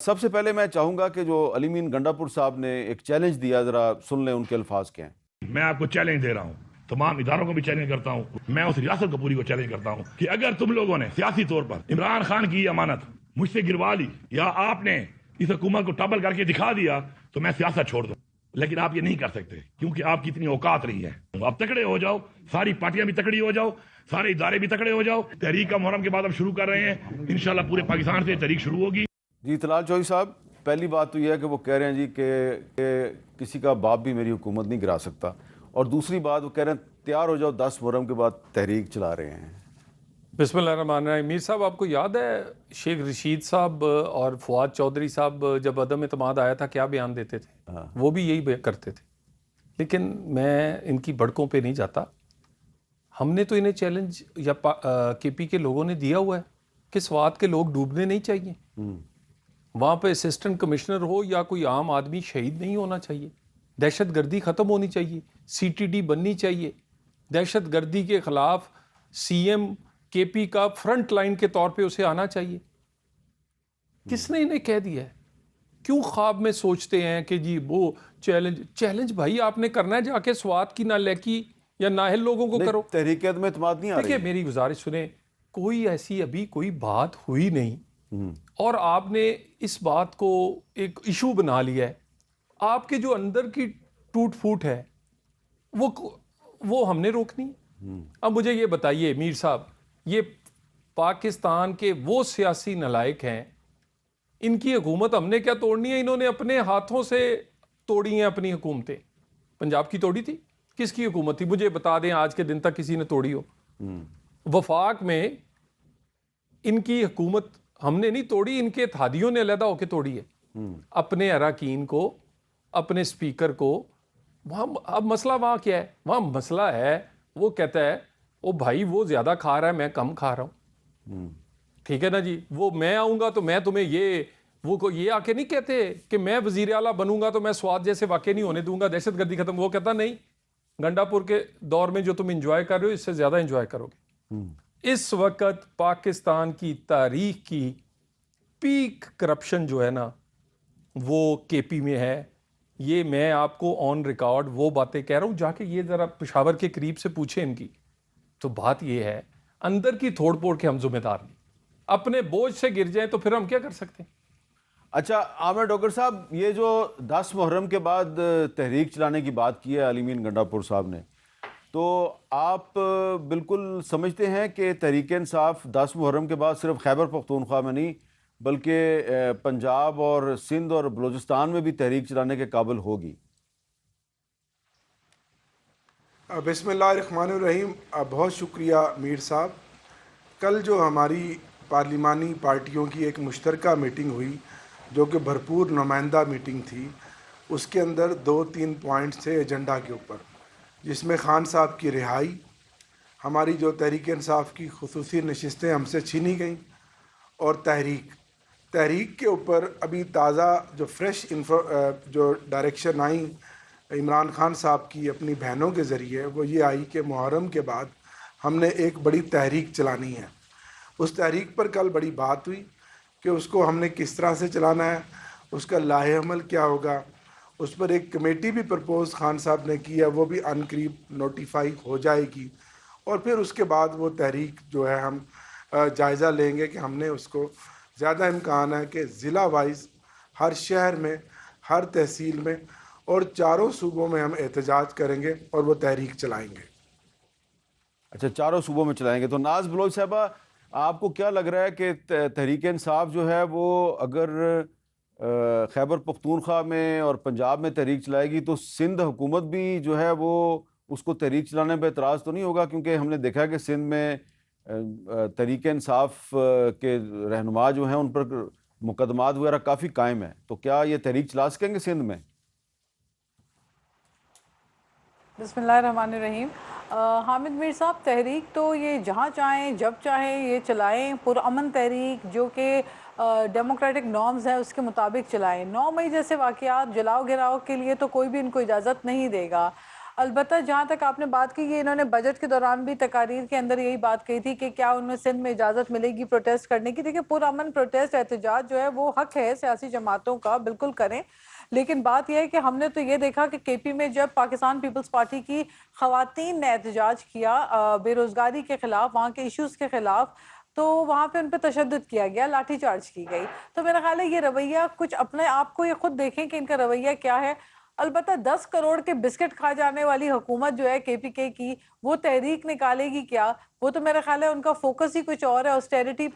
سب سے پہلے میں چاہوں گا کہ جو علی مین گنڈاپور صاحب نے ایک چیلنج دیا، ذرا سن لیں ان کے الفاظ کیا ہیں۔ میں آپ کو چیلنج دے رہا ہوں، تمام اداروں کو بھی چیلنج کرتا ہوں، میں اس ریاست کو پوری کو چیلنج کرتا ہوں کہ اگر تم لوگوں نے سیاسی طور پر عمران خان کی امانت مجھ سے گروا لی یا آپ نے اس حکومت کو ٹبل کر کے دکھا دیا تو میں سیاست چھوڑ دوں، لیکن آپ یہ نہیں کر سکتے کیونکہ آپ کی اتنی اوقات نہیں ہے۔ آپ تکڑے ہو جاؤ، ساری پارٹیاں بھی تکڑی ہو جاؤ، سارے ادارے بھی تکڑے ہو جاؤ۔ تحریک کا محرم کے بعد ہم شروع کر رہے ہیں، انشاءاللہ پورے پاکستان سے تحریک شروع ہوگی۔ جی طلال چوہی صاحب، پہلی بات تو یہ ہے کہ وہ کہہ رہے ہیں جی کہ کسی کا باپ بھی میری حکومت نہیں گرا سکتا، اور دوسری بات وہ کہہ رہے ہیں تیار ہو جاؤ 10 محرم کے بعد تحریک چلا رہے ہیں۔ بسم اللہ الرحمن الرحیم۔ میر صاحب، آپ کو یاد ہے شیخ رشید صاحب اور فواد چودھری صاحب جب عدم اعتماد آیا تھا کیا بیان دیتے تھے؟ وہ بھی یہی کرتے تھے، لیکن میں ان کی بڑکوں پہ نہیں جاتا۔ ہم نے تو انہیں چیلنج یا کے پی کے لوگوں نے دیا ہوا ہے کہ سوات کے لوگ ڈوبنے نہیں چاہیے، وہاں پہ اسسٹنٹ کمشنر ہو یا کوئی عام آدمی شہید نہیں ہونا چاہیے، دہشت گردی ختم ہونی چاہیے، سی ٹی ڈی بننی چاہیے، دہشت گردی کے خلاف سی ایم کے پی کا فرنٹ لائن کے طور پہ اسے آنا چاہیے۔ کس نے انہیں کہہ دیا ہے؟ کیوں خواب میں سوچتے ہیں کہ جی وہ چیلنج بھائی آپ نے کرنا ہے، جا کے سوات کی نالیکی یا نااہل لوگوں کو کرو۔ تحریک عدم اعتماد نہیں آ رہی۔ دیکھیں میری گزارش سنیں، کوئی ایسی ابھی کوئی بات ہوئی نہیں، اور آپ نے اس بات کو ایک ایشو بنا لیا ہے۔ آپ کے جو اندر کی ٹوٹ پھوٹ ہے وہ ہم نے روکنی ہے۔ اب مجھے یہ بتائیے میر صاحب، یہ پاکستان کے وہ سیاسی نلائق ہیں، ان کی حکومت ہم نے کیا توڑنی ہے؟ انہوں نے اپنے ہاتھوں سے توڑی ہیں اپنی حکومتیں۔ پنجاب کی توڑی تھی؟ کس کی حکومت تھی؟ مجھے بتا دیں آج کے دن تک کسی نے توڑی ہو؟ وفاق میں ان کی حکومت ہم نے نہیں توڑی، ان کے اتحادیوں نے علیحدہ ہو کے توڑی ہے، اپنے اراکین کو، اپنے اسپیکر کو۔ وہاں اب مسئلہ وہاں کیا ہے؟ وہاں مسئلہ ہے وہ کہتا ہے او بھائی وہ زیادہ کھا رہا ہے میں کم کھا رہا ہوں، ٹھیک ہے نا جی، وہ میں آؤں گا تو میں تمہیں یہ آ کے نہیں کہتے کہ میں وزیر اعلیٰ بنوں گا تو میں سواد جیسے واقع نہیں ہونے دوں گا، دہشت گردی ختم۔ وہ کہتا نہیں، گنڈاپور کے دور میں جو تم انجوائے کر رہے ہو اس سے زیادہ انجوائے کرو گے۔ اس وقت پاکستان کی تاریخ کی پیک کرپشن جو ہے نا وہ کے پی میں ہے۔ یہ میں آپ کو آن ریکارڈ وہ باتیں کہہ رہا ہوں، جا کے یہ ذرا پشاور کے قریب سے پوچھیں ان کی۔ تو بات یہ ہے اندر کی تھوڑ پھوڑ کے ہم ذمہ دار نہیں، اپنے بوجھ سے گر جائیں تو پھر ہم کیا کر سکتے ہیں؟ اچھا عامر ڈوگر صاحب، یہ جو 10 محرم کے بعد تحریک چلانے کی بات کی ہے علی مین گنڈاپور صاحب نے، تو آپ بالکل سمجھتے ہیں کہ تحریک انصاف 10 محرم کے بعد صرف خیبر پختونخوا میں نہیں بلکہ پنجاب اور سندھ اور بلوچستان میں بھی تحریک چلانے کے قابل ہوگی؟ بسم اللہ الرحمن الرحیم۔ بہت شکریہ میر صاحب۔ کل جو ہماری پارلیمانی پارٹیوں کی ایک مشترکہ میٹنگ ہوئی جو کہ بھرپور نمائندہ میٹنگ تھی، اس کے اندر 2-3 پوائنٹس تھے ایجنڈا کے اوپر، جس میں خان صاحب کی رہائی، ہماری جو تحریک انصاف کی خصوصی نشستیں ہم سے چھینی گئیں، اور تحریک کے اوپر ابھی تازہ جو فریش جو ڈائریکشن آئیں عمران خان صاحب کی اپنی بہنوں کے ذریعے، وہ یہ آئی کہ محرم کے بعد ہم نے ایک بڑی تحریک چلانی ہے۔ اس تحریک پر کل بڑی بات ہوئی کہ اس کو ہم نے کس طرح سے چلانا ہے، اس کا لاہ عمل کیا ہوگا۔ اس پر ایک کمیٹی بھی پرپوز خان صاحب نے کی ہے، وہ بھی عن قریب نوٹیفائی ہو جائے گی، اور پھر اس کے بعد وہ تحریک جو ہے ہم جائزہ لیں گے کہ ہم نے اس کو، زیادہ امکان ہے کہ ضلع وائز ہر شہر میں، ہر تحصیل میں اور 4 صوبوں میں ہم احتجاج کریں گے اور وہ تحریک چلائیں گے۔ اچھا، 4 صوبوں میں چلائیں گے۔ تو ناز بلوچ صاحبہ، آپ کو کیا لگ رہا ہے کہ تحریک انصاف جو ہے وہ اگر خیبر پختونخوا میں اور پنجاب میں تحریک چلائے گی تو سندھ حکومت بھی جو ہے وہ اس کو تحریک چلانے پہ اعتراض تو نہیں ہوگا؟ کیونکہ ہم نے دیکھا کہ سندھ میں تحریک انصاف کے رہنما جو ہیں ان پر مقدمات وغیرہ کافی قائم ہیں، تو کیا یہ تحریک چلا سکیں گے سندھ میں؟ بسم اللہ الرحمن الرحیم۔ حامد میر صاحب، تحریک تو یہ جہاں چاہیں جب چاہیں یہ چلائیں، پرامن تحریک جو کہ ڈیموکریٹک نارمز ہیں اس کے مطابق چلائیں۔ 9 مئی جیسے واقعات جلاؤ گراؤ کے لیے تو کوئی بھی ان کو اجازت نہیں دے گا۔ البتہ جہاں تک آپ نے بات کی، یہ انہوں نے بجٹ کے دوران بھی تقاریر کے اندر یہی بات کہی تھی کہ کیا ان میں سندھ میں اجازت ملے گی پروٹیسٹ کرنے کی. دیکھیں پرامن پروٹیسٹ احتجاج جو ہے وہ حق ہے سیاسی جماعتوں کا، بالکل کریں، لیکن بات یہ ہے کہ ہم نے تو یہ دیکھا کہ کے پی میں جب پاکستان پیپلز پارٹی کی خواتین نے احتجاج کیا بے روزگاری کے خلاف، وہاں کے ایشوز کے خلاف، تو وہاں پہ ان پہ تشدد کیا گیا، لاٹھی چارج کی گئی. تو میرا خیال ہے یہ رویہ کچھ اپنے آپ کو یہ خود دیکھیں کہ ان کا رویہ کیا ہے. البتہ 10 کروڑ کے بسکٹ کھا جانے والی حکومت جو ہے کے پی کے کی، وہ تحریک نکالے گی کیا؟ وہ تو میرا خیال ہے ان کا فوکس ہی کچھ اور ہے. آسٹیریٹی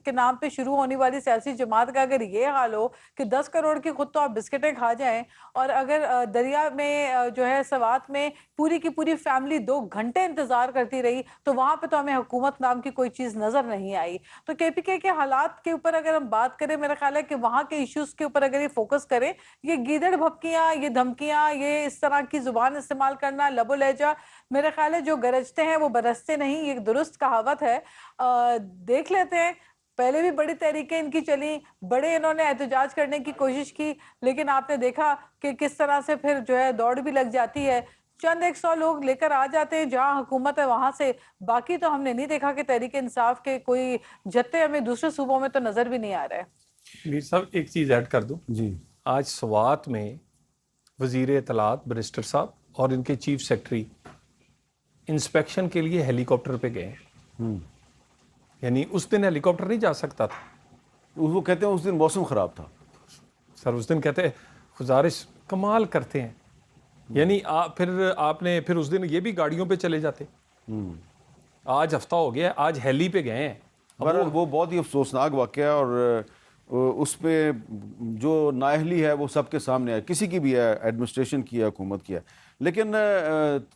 کے نام پہ شروع ہونے والی سیاسی جماعت کا اگر یہ حال ہو کہ 10 کروڑ کی خود تو آپ بسکٹیں کھا جائیں، اور اگر دریا میں جو ہے سوات میں پوری کی پوری فیملی 2 گھنٹے انتظار کرتی رہی، تو وہاں پہ تو ہمیں حکومت نام کی کوئی چیز نظر نہیں آئی. تو کے پی کے حالات کے اوپر اگر ہم بات کریں، میرا خیال ہے کہ وہاں کے ایشوز کے اوپر اگر یہ فوکس کریں، یہ گیدڑ بھپکیاں، یہ دھمکیاں، یہ اس طرح کی زبان استعمال کرنا، لب و لہجہ، میرے خیال ہے جو گرجتے ہیں وہ برستے نہیں، یہ درست کہاوت ہے. دیکھ لیتے ہیں، پہلے بھی بڑی تحریکیں ان کی چلیں، بڑے انہوں نے احتجاج کرنے کی کوشش کی، لیکن آپ نے دیکھا کہ کس طرح سے پھر جو ہے دوڑ بھی لگ جاتی ہے. چند 100 لوگ لے کر آ جاتے ہیں جہاں حکومت ہے وہاں سے، باقی تو ہم نے نہیں دیکھا کہ تحریک انصاف کے کوئی جتے ہمیں دوسرے صوبوں میں تو نظر بھی نہیں آ رہا ہے. میر صاحب ایک چیز ایڈ کر دوں. جی، آج سوات میں وزیر اطلاعات برسٹر صاحب اور ان کے چیف سیکرٹری انسپیکشن کے لیے ہیلی کاپٹر پہ گئے. یعنی اس دن ہیلی کاپٹر نہیں جا سکتا تھا. وہ کہتے ہیں اس دن موسم خراب تھا. سر اس دن کہتے ہیں گزارش کمال کرتے ہیں. یعنی پھر اس دن یہ بھی گاڑیوں پہ چلے جاتے. آج ہفتہ ہو گیا، آج ہیلی پہ گئے ہیں. وہ بہت ہی افسوسناک واقعہ ہے، اور اس پہ جو نااہلی ہے وہ سب کے سامنے ہے، کسی کی بھی ہے، ایڈمنسٹریشن کی ہے، حکومت کی ہے. لیکن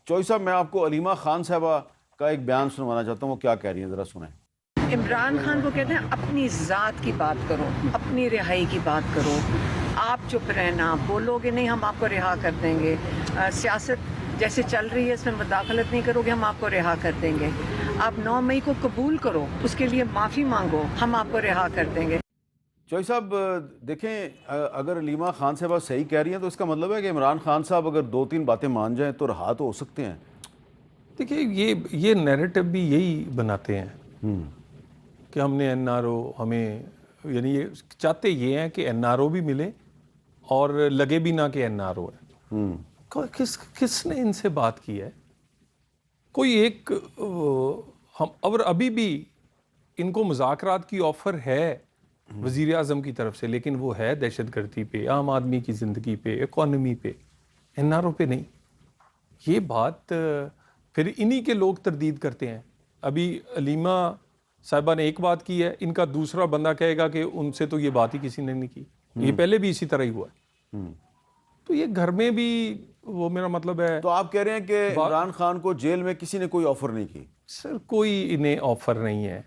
چوئی صاحب، میں آپ کو علیمہ خان صاحبہ کا ایک بیان سنوانا چاہتا ہوں. وہ کیا کہہ رہی ہیں، ذرا سنیں. عمران خان کو کہتے ہیں اپنی ذات کی بات کرو، اپنی رہائی کی بات کرو، آپ چپ رہنا، بولو گے نہیں ہم آپ کو رہا کر دیں گے، سیاست جیسے چل رہی ہے اس میں مداخلت نہیں کرو گے ہم آپ کو رہا کر دیں گے، آپ 9 مئی کو قبول کرو، اس کے لیے معافی مانگو، ہم آپ کو رہا کر دیں گے. چوئی صاحب دیکھیں، اگر علیمہ خان صاحبہ صحیح کہہ رہی ہیں تو اس کا مطلب ہے کہ عمران خان صاحب اگر 2-3 باتیں مان جائیں تو رہا تو ہو سکتے ہیں. دیکھیے یہ نیریٹو بھی یہی بناتے ہیں کہ ہم نے این آر او، ہمیں یعنی یہ چاہتے یہ ہیں کہ این آر او بھی ملے اور لگے بھی نہ کہ این آر او ہے. کس نے ان سے بات کی ہے؟ کوئی ایک اور ابھی بھی ان کو مذاکرات کی آفر ہے وزیر اعظم کی طرف سے، لیکن وہ ہے دہشت گردی پہ، عام آدمی کی زندگی پہ، اکانومی پہ، این آر او پہ نہیں. یہ بات پھر انہی کے لوگ تردید کرتے ہیں. ابھی علیمہ صاحبہ نے ایک بات کی ہے، ان کا دوسرا بندہ کہے گا کہ ان سے تو یہ بات ہی کسی نے نہیں کی. یہ پہلے بھی اسی طرح ہی ہوا ہے. تو یہ گھر میں بھی وہ میرا مطلب ہے. تو آپ کہہ رہے ہیں کہ عمران خان کو جیل میں کسی نے کوئی آفر نہیں کی؟ سر کوئی انہیں آفر نہیں ہے،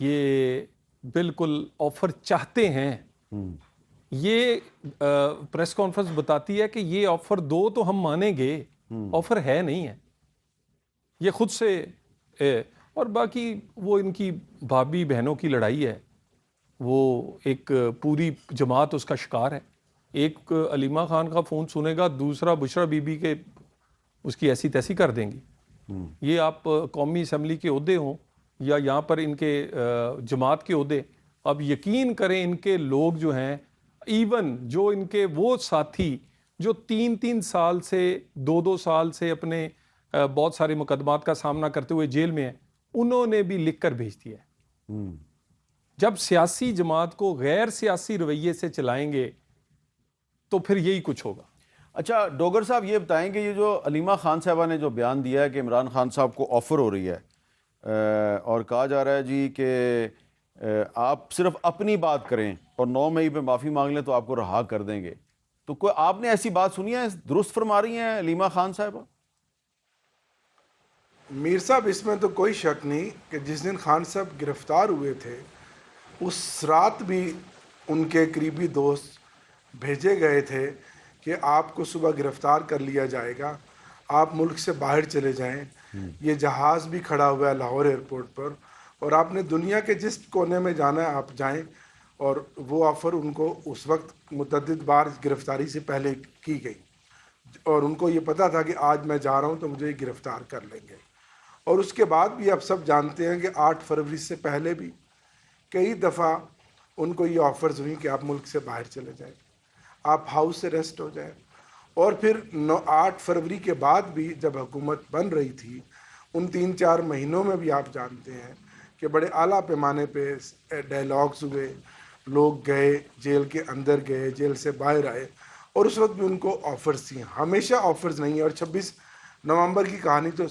یہ بالکل آفر چاہتے ہیں. یہ پریس کانفرنس بتاتی ہے کہ یہ آفر دو تو ہم مانیں گے، آفر ہے نہیں ہے. یہ خود سے اور باقی وہ ان کی بھابھی بہنوں کی لڑائی ہے، وہ ایک پوری جماعت اس کا شکار ہے. ایک علیمہ خان کا فون سنے گا، دوسرا بشرا بی بی کے اس کی ایسی تیسی کر دیں گی. یہ آپ قومی اسمبلی کے عہدے ہوں یا یہاں پر ان کے جماعت کے عہدے، اب یقین کریں ان کے لوگ جو ہیں، ایون جو ان کے وہ ساتھی جو 3 سال سے 2 سال سے اپنے بہت سارے مقدمات کا سامنا کرتے ہوئے جیل میں ہیں، انہوں نے بھی لکھ کر بھیج دیا ہے. جب سیاسی جماعت کو غیر سیاسی رویے سے چلائیں گے تو پھر یہی کچھ ہوگا. اچھا ڈوگر صاحب، یہ بتائیں کہ یہ جو علیمہ خان صاحبہ نے جو بیان دیا ہے کہ عمران خان صاحب کو آفر ہو رہی ہے اور کہا جا رہا ہے جی کہ آپ صرف اپنی بات کریں اور 9 مئی پہ معافی مانگ لیں تو آپ کو رہا کر دیں گے، تو کوئی آپ نے ایسی بات سنی ہے؟ درست فرما رہی ہیں علیمہ خان صاحبہ؟ میر صاحب اس میں تو کوئی شک نہیں کہ جس دن خان صاحب گرفتار ہوئے تھے اس رات بھی ان کے قریبی دوست بھیجے گئے تھے کہ آپ کو صبح گرفتار کر لیا جائے گا، آپ ملک سے باہر چلے جائیں. یہ جہاز بھی کھڑا ہوا ہے لاہور ایئرپورٹ پر اور آپ نے دنیا کے جس کونے میں جانا ہے آپ جائیں. اور وہ آفر ان کو اس وقت متعدد بار گرفتاری سے پہلے کی گئی. اور ان کو یہ پتہ تھا کہ آج میں جا رہا ہوں تو مجھے گرفتار کر لیں گے. اور اس کے بعد بھی اب سب جانتے ہیں کہ 8 فروری سے پہلے بھی کئی دفعہ ان کو یہ آفرز ہوئی کہ آپ ملک سے باہر چلے جائیں, آپ ہاؤس اریسٹ ہو جائیں. اور پھر 8 فروری کے بعد بھی جب حکومت بن رہی تھی ان 3-4 مہینوں میں بھی آپ جانتے ہیں کہ بڑے اعلیٰ پیمانے پہ ڈائلاگز ہوئے, لوگ گئے جیل کے اندر گئے, جیل سے باہر آئے, اور اس وقت بھی ان کو آفرز تھیں. ہمیشہ آفرز نہیں ہے, اور 26 نومبر کی کہانی تو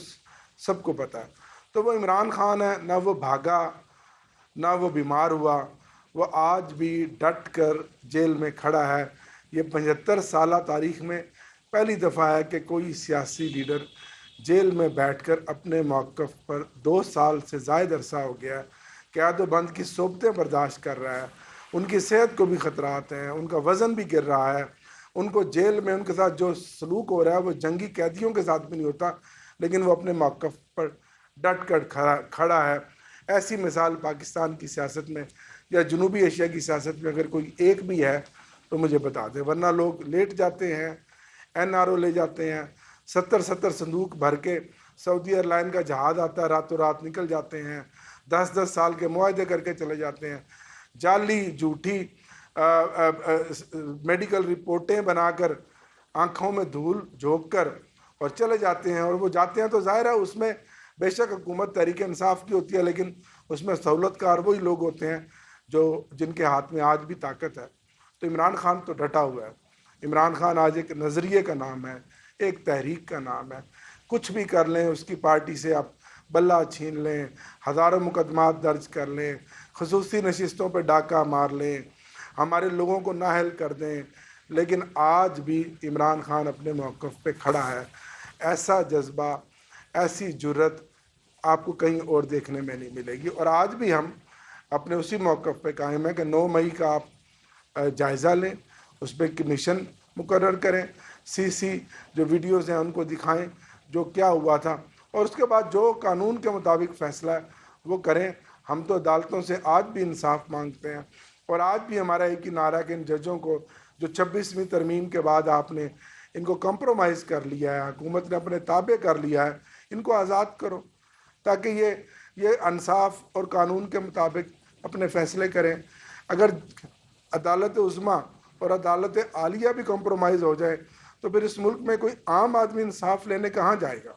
سب کو پتہ ہے. تو وہ عمران خان ہے, نہ وہ بھاگا نہ وہ بیمار ہوا, وہ آج بھی ڈٹ کر جیل میں کھڑا ہے. یہ 75 سالہ تاریخ میں پہلی دفعہ ہے کہ کوئی سیاسی لیڈر جیل میں بیٹھ کر اپنے موقف پر 2 سال سے زائد عرصہ ہو گیا قید و بند کی صحبتیں برداشت کر رہا ہے. ان کی صحت کو بھی خطرات ہیں, ان کا وزن بھی گر رہا ہے, ان کو جیل میں ان کے ساتھ جو سلوک ہو رہا ہے وہ جنگی قیدیوں کے ساتھ بھی نہیں ہوتا, لیکن وہ اپنے موقف پر ڈٹ کر کھڑا ہے. ایسی مثال پاکستان کی سیاست میں یا جنوبی ایشیا کی سیاست میں اگر کوئی ایک بھی ہے تو مجھے بتا دیں, ورنہ لوگ لیٹ جاتے ہیں, NRO لے جاتے ہیں, 70 صندوق بھر کے سعودی ایئرلائن کا جہاز آتا ہے, راتوں رات نکل جاتے ہیں, 10 سال کے معاہدے کر کے چلے جاتے ہیں, جعلی جھوٹی میڈیکل رپورٹیں بنا کر آنکھوں میں دھول جھونک کر اور چلے جاتے ہیں. اور وہ جاتے ہیں تو ظاہر ہے اس میں بے شک حکومت تحریک انصاف کی ہوتی ہے, لیکن اس میں سہولت کار وہی لوگ ہوتے ہیں جن کے ہاتھ میں آج بھی طاقت ہے. تو عمران خان تو ڈٹا ہوا ہے. عمران خان آج ایک نظریے کا نام ہے, ایک تحریک کا نام ہے. کچھ بھی کر لیں, اس کی پارٹی سے آپ بلہ چھین لیں, ہزاروں مقدمات درج کر لیں, خصوصی نشستوں پہ ڈاکہ مار لیں, ہمارے لوگوں کو نااہل کر دیں, لیکن آج بھی عمران خان اپنے موقف پہ کھڑا ہے. ایسا جذبہ, ایسی جرت آپ کو کہیں اور دیکھنے میں نہیں ملے گی. اور آج بھی ہم اپنے اسی موقف پہ قائم ہیں کہ 9 مئی کا آپ جائزہ لیں, اس پہ کمیشن مقرر کریں, CC جو ویڈیوز ہیں ان کو دکھائیں جو کیا ہوا تھا, اور اس کے بعد جو قانون کے مطابق فیصلہ ہے وہ کریں. ہم تو عدالتوں سے آج بھی انصاف مانگتے ہیں, اور آج بھی ہمارا ایک ہی نعرہ کہ ان ججوں کو جو 26ویں ترمیم کے بعد آپ نے ان کو کمپرومائز کر لیا ہے, حکومت نے اپنے تابع کر لیا ہے, ان کو آزاد کرو تاکہ یہ انصاف اور قانون کے مطابق اپنے فیصلے کریں. اگر عدالت عظمیٰ اور عدالت عالیہ بھی کمپرومائز ہو جائے تو پھر اس ملک میں کوئی عام آدمی انصاف لینے کہاں جائے گا؟